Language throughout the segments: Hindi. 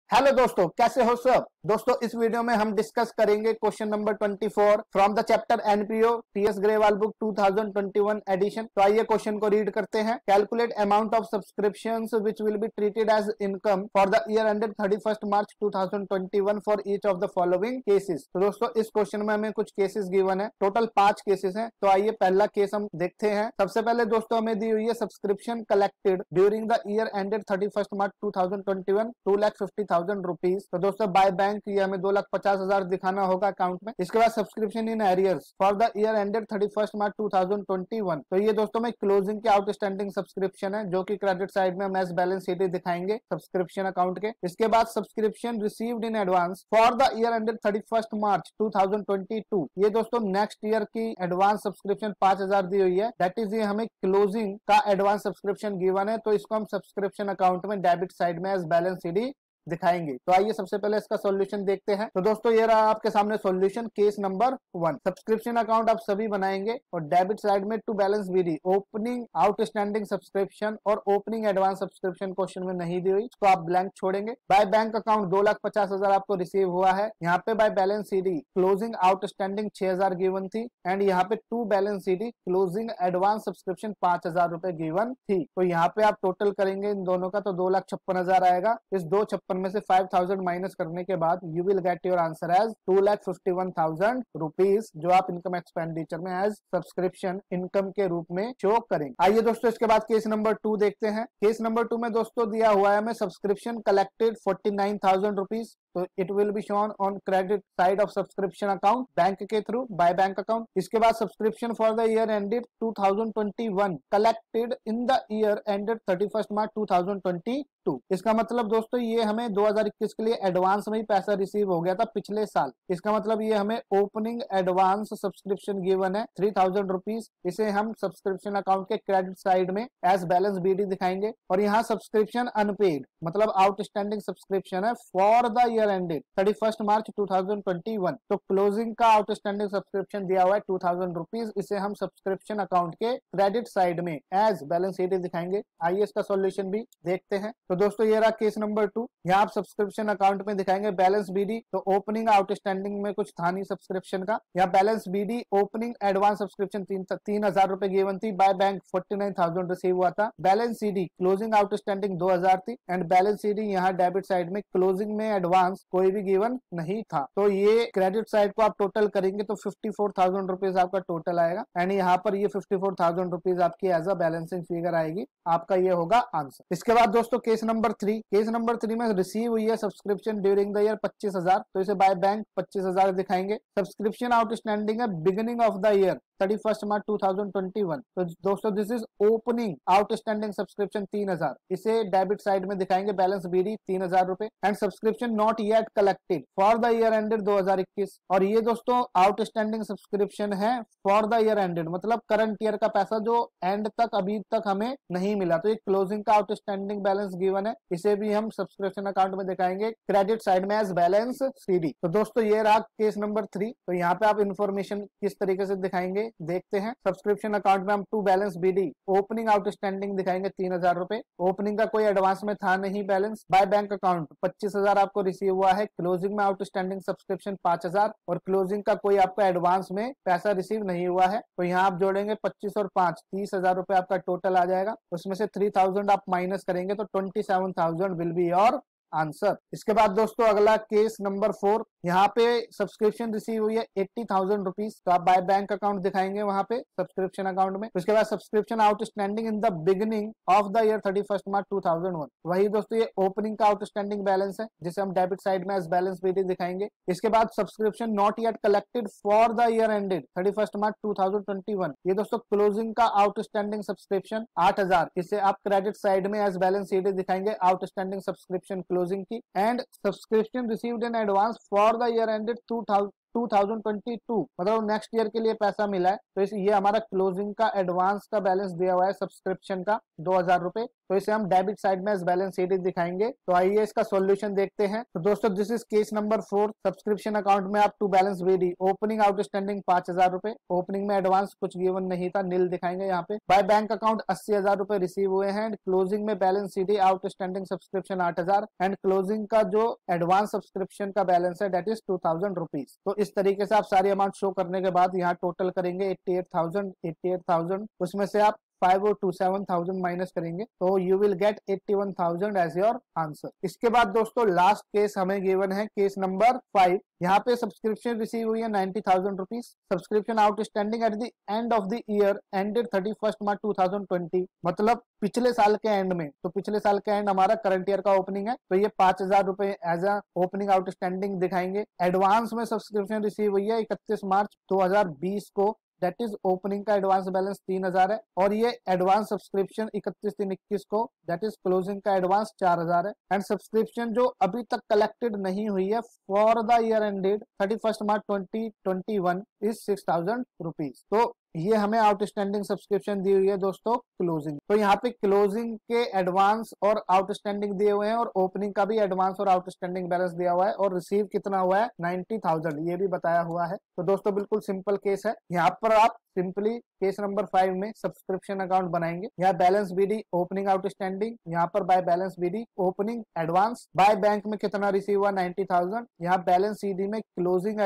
हेलो दोस्तों, कैसे हो सब। दोस्तों इस वीडियो में हम डिस्कस करेंगे question number 24 from the chapter NPO TS Grewal book 2021 edition. तो आइए क्वेश्चन को रीड करते हैं। Calculate amount of subscriptions which will be treated as income for the year ended 31 March 2021 for each of the following cases. तो दोस्तों इस क्वेश्चन में हमें कुछ केसेस गिवन है, टोटल 5 केसेस हैं। तो आइए पहला केस हम देखते हैं। सबसे पहले दोस्तों हमें दी हुई है subscription collected during the year ended 31 March 2021 2,50,000 rupees. तो दोस्तों बाय बैंक ये हमें 2,50,000 दिखाना होगा अकाउंट में। इसके बाद subscription in arrears for the year ended 31 March 2021। तो ये दोस्तों में क्लोजिंग के आउटस्टैंडिंग सब्सक्रिप्शन है, जो कि क्रेडिट साइड में हम एज बैलेंस शीट दिखाएंगे सब्सक्रिप्शन अकाउंट के। इसके बाद subscription received in advance for the year ended 31 मार्च 2022। ये दोस्तों नेक्स्ट ईयर की एडवांस सब्सक्रिप्शन 5,000 दी हुई है, दैट इज ये हमें क्लोजिंग का एडवांस सब्सक्रिप्शन गिवन है। तो इसको हम सब्सक्रिप्शन अकाउंट में डेबिट साइड में एज बैलेंस शीट दिखाएंगे। तो आइए सबसे पहले इसका सॉल्यूशन देखते हैं। तो दोस्तों ये रहा आपके सामने solution case number 1। Subscription account आप सभी बनाएंगे और डेबिट साइड में to balance BD opening outstanding subscription और ओपनिंग एडवांस सब्सक्रिप्शन क्वेश्चन में नहीं दी हुई, इसको आप ब्लैंक छोड़ेंगे। बाय बैंक अकाउंट 2,50,000 आपको रिसीव हुआ है। यहाँ पे by balance CD closing outstanding 6,000 given थी एंड यहाँ पे to balance CD closing advance subscription 5,000 रुपए गिवन थी। तो यहाँ पे आप टोटल करेंगे इन दोनों का तो 2,56,000 आएगा। इस 2,56,000 में से 5,000 माइनस करने के बाद you will get your answer as 2,51,000 rupees, जो आप इनकम एक्सपेंडिचर में एज सब्सक्रिप्शन इनकम के रूप में शो करेंगे। आइए दोस्तों इसके बाद केस नंबर 2 देखते हैं। केस नंबर 2 में दोस्तों दिया हुआ है हमें सब्सक्रिप्शन कलेक्टेड 49,000 रुपीज। तो it will be shown on credit side of subscription account bank के थ्रू बाय बैंक अकाउंट। इसके बाद subscription for the year ended 2021 collected in the year ended 31 मार्च 2022। इसका मतलब दोस्तों ये हमें 2021 के लिए एडवांस में ही पैसा रिसीव हो गया था पिछले साल। इसका मतलब ये हमें ओपनिंग एडवांस सब्सक्रिप्शन गिवन है 3,000 रुपीज। इसे हम सब्सक्रिप्शन अकाउंट के क्रेडिट साइड में एज बैलेंस बीडी दिखाएंगे। और यहाँ सब्सक्रिप्शन अनपेड मतलब आउटस्टैंडिंग सब्सक्रिप्शन है for the year ended 31 March 2021। तो क्लोजिंग का आउटस्टैंडिंग सब्सक्रिप्शन दिया हुआ है 2,000 रुपीज। इसे हम सब्सक्रिप्शन अकाउंट के क्रेडिट साइड में एज बैलेंस शीट दिखाएंगे। आइए इसका सॉल्यूशन भी देखते हैं। तो दोस्तों ये रहा केस नंबर 2। यहाँ आप सब्सक्रिप्शन अकाउंट में दिखाएंगे बैलेंस बीडी। तो ओपनिंग आउटस्टैंडिंग में कुछ था नहीं सब्सक्रिप्शन का। यहाँ balance BD opening advance subscription 3,000 रुपए गिवन थी। बाय बैंक 49,000 रिसीव हुआ था। बैलेंस सीडी क्लोजिंग आउटस्टैंडिंग 2,000 थी एंड बैलेंस सीडी यहाँ डेबिट साइड में क्लोजिंग में एडवांस कोई भी गिवन नहीं था। तो ये क्रेडिट साइड को आप टोटल करेंगे तो 54,000 रुपीज आपका टोटल आएगा एंड यहाँ पर ये 54,000 रुपीज आपकी एज अ बैलेंसिंग फिगर आएगी। आपका ये होगा आंसर। इसके बाद दोस्तों केस नंबर 3। केस नंबर 3 में रिसीव हुई है सब्सक्रिप्शन ड्यूरिंग द ईयर 25,000। तो इसे बाय बैंक 25,000 दिखाएंगे। सब्सक्रिप्शन आउटस्टैंडिंग है beginning of the year 31 March 2021। तो दोस्तों this is opening outstanding subscription 3,000। इसे डेबिट साइड में दिखाएंगे बैलेंस बीडी 3,000 रुपए and subscription not yet collected for the year ended 2021। और ये दोस्तों आउटस्टैंडिंग सब्सक्रिप्शन है फॉर द ईयर एंडेड मतलब करंट ईयर का पैसा जो एंड तक अभी तक हमें नहीं मिला। तो ये क्लोजिंग का आउटस्टैंडिंग बैलेंस गिवन है। इसे भी हम सब्सक्रिप्शन अकाउंट में दिखाएंगे क्रेडिट साइड में एज बैलेंस सीडी। तो दोस्तों ये रहा केस नंबर 3। तो यहाँ पे आप इन्फॉर्मेशन किस तरीके से दिखाएंगे देखते हैं। सब्सक्रिप्शन अकाउंट में हम to balance BD opening outstanding दिखाएंगे 3,000 रुपए। ओपनिंग का कोई एडवांस में था नहीं बैलेंस। बाय बैंक अकाउंट 25,000 आपको रिसीव हुआ है। क्लोजिंग में आउटस्टैंडिंग सब्सक्रिप्शन 5,000 और क्लोजिंग का कोई आपको एडवांस में पैसा रिसीव नहीं हुआ है। तो यहाँ आप जोड़ेंगे 25 और 5 30,000 रुपए आपका टोटल आ जाएगा। उसमें से 3,000 आप माइनस करेंगे तो 27,000 विल बी योर आंसर। इसके बाद दोस्तों अगला केस नंबर 4। यहाँ पे सब्सक्रिप्शन रिसीव हुई है 80,000 रुपीज। तो आप बाय बैंक अकाउंट दिखाएंगे वहां पे सब्सक्रिप्शन अकाउंट में। उसके बाद subscription outstanding in the beginning of the year 31 मार्च 2001। वही दोस्तों ये ओपनिंग का आउटस्टैंडिंग बैलेंस है जिसे हम डेबिट साइड में एज बैलेंस बीडी दिखाएंगे। इसके बाद subscription not yet collected for the year ended 31 March 2021। ये दोस्तों क्लोजिंग का आउटस्टैंडिंग सब्सक्रिप्शन 8,000। इसे आप क्रेडिट साइड में एज बैलेंस सीडी दिखाएंगे आउटस्टैंडिंग सब्सक्रिप्शन क्लोजिंग की and subscription received in advance for the year ended 2022 मतलब नेक्स्ट ईयर के लिए पैसा मिला है। तो ये हमारा क्लोजिंग का एडवांस का बैलेंस दिया हुआ है सब्सक्रिप्शन का 2,000 रुपए तो इसे हम डेबिट साइड में बैलेंस शीट दिखाएंगे। तो आइए इसका सॉल्यूशन देखते हैं। तो दोस्तों this is case number 4। Subscription account में आप to balance BD, opening outstanding 5,000 रुपए, ओपनिंग में एडवांस कुछ गिवन नहीं था, नील दिखाएंगे यहाँ पे। बाय बैंक अकाउंट 80,000 रुपए रिसीव हुए हैं एंड क्लोजिंग में balance CD outstanding subscription 8,000 and closing का जो एडवांस सब्सक्रिप्शन का बैलेंस है डेट इज 2,000 रुपीज। तो इस तरीके से आप सारी अमाउंट शो करने के बाद यहाँ टोटल करेंगे 88,000, उसमें से आप 5,027,000 माइनस करेंगे तो you will get 81,000 as your answer. इसके बाद दोस्तों लास्ट केस हमें गिवन है, केस नंबर 5। यहाँ पे सब्सक्रिप्शन रिसीव हुई है 90,000 rupees. Subscription outstanding at the end of the year ended 31 March 2020, मतलब पिछले साल के एंड में। तो पिछले साल के एंड हमारा करंट ईयर का ओपनिंग है, तो ये 5,000 रुपए एज अ ओपनिंग आउटस्टैंडिंग दिखाएंगे। एडवांस में सब्सक्रिप्शन रिसीव हुई है 31 मार्च 2020 को, दैट इज ओपनिंग का एडवांस बैलेंस 3,000 है और ये एडवांस सब्सक्रिप्शन 31/3/21 को, दैट इज क्लोजिंग का एडवांस 4,000 है। एंड सब्सक्रिप्शन जो अभी तक कलेक्टेड नहीं हुई है for the year ended 31 March 2021 is 6,000 rupees. तो ये हमें आउटस्टैंडिंग सब्सक्रिप्शन दी हुई है दोस्तों क्लोजिंग। तो यहाँ पे क्लोजिंग के एडवांस और आउटस्टैंडिंग दिए हुए हैं और ओपनिंग का भी एडवांस और आउटस्टैंडिंग बैलेंस दिया हुआ है और रिसीव कितना हुआ है 90,000, ये भी बताया हुआ है। तो दोस्तों बिल्कुल सिंपल केस है। यहाँ पर आप सिंपली केस नंबर 5 में सब्सक्रिप्शन अकाउंट बनाएंगे। यहाँ बैलेंस बीडी ओपनिंग आउटस्टैंडिंग, यहाँ पर by balance BD opening advance, by bank में कितना रिसीव हुआ 90,000, यहाँ बैलेंस सीडी में क्लोजिंग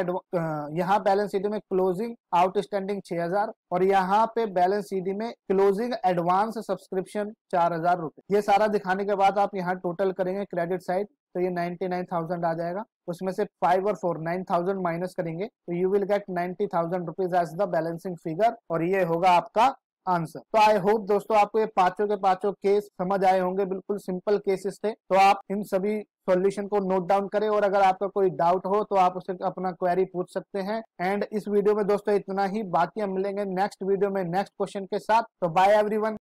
यहाँ बैलेंस सीडी में क्लोजिंग आउटस्टैंडिंग 6,000 और यहाँ पे बैलेंस सीडी में क्लोजिंग एडवांस सब्सक्रिप्शन 4,000 रुपए। ये सारा दिखाने के बाद आप यहाँ टोटल करेंगे क्रेडिट साइड, तो ये 99,000 आ जाएगा। उसमें से 5 और 4 9,000 माइनस करेंगे तो you will get 90,000 rupees as the balancing figure और ये होगा आपका आंसर। तो आई होप दोस्तों आपको ये पांचों के पांचों केस समझ आए होंगे, बिल्कुल सिंपल केसेस थे। तो आप इन सभी सॉल्यूशन को नोट डाउन करें और अगर आपका कोई डाउट हो तो आप उसे अपना क्वेरी पूछ सकते हैं। एंड इस वीडियो में दोस्तों इतना ही, बाकी हम मिलेंगे नेक्स्ट वीडियो में नेक्स्ट क्वेश्चन के साथ। तो बाय एवरीवन।